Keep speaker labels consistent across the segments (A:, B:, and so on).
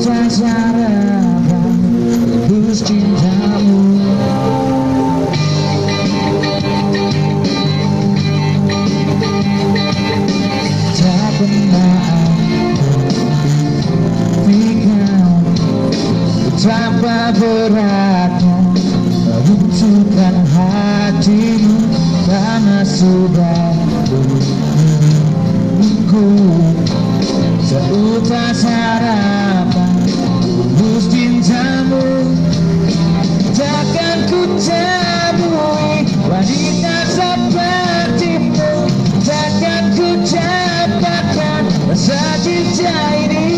A: tak sarapan tebus cintamu. Tak pernah pikirkan betapa beratnya meruntuhkan hatimu karena sudah menunggu. Seutas harapan tulus cintamu, takkan ku temui wanita sepertimu, takkan ku dapatkan rasa cinta ini.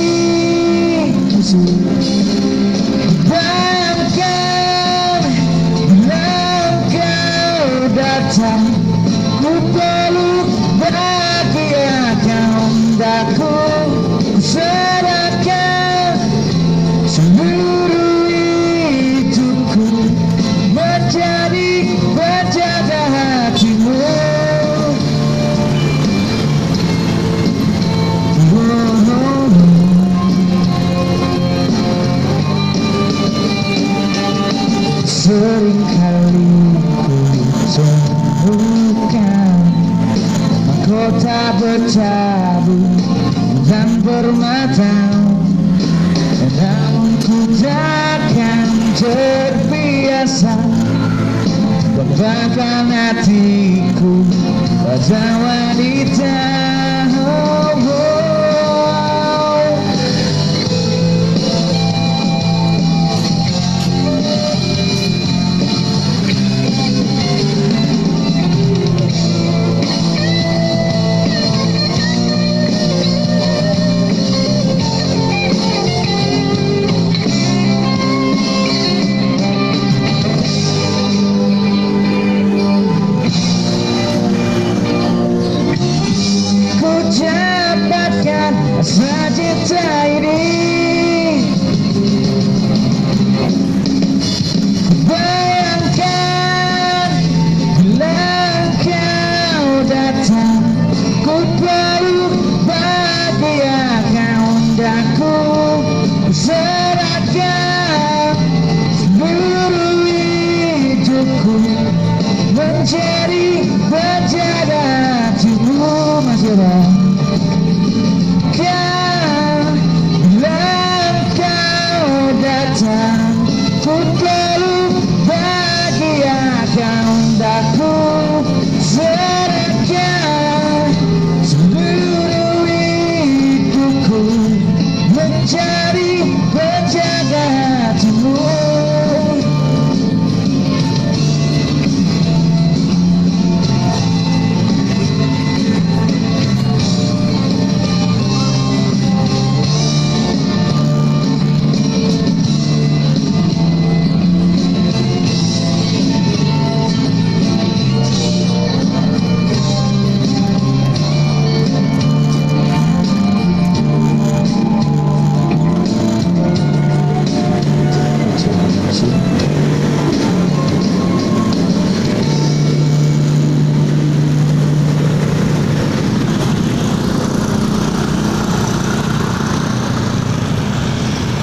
A: Bayangkan bila kau datang, ku peluk bahagiakan daku, ku serahkan seluruh hidupku menjadi penjaga hatimu. Seringkali ku temukan mahkota bertabur dan permata, namun ku takkan terbiasa membanggakan hatiku pada wanita. Dapatkan rasa cinta ini. Bayangkan bila kau datang, ku peluk bahagiakan daku, ku serahkan seluruh hidupku menjadi penjaga hatimu. Masih ada ku peluk bahagiakan daku, serahkan seluruh hidupku menjadi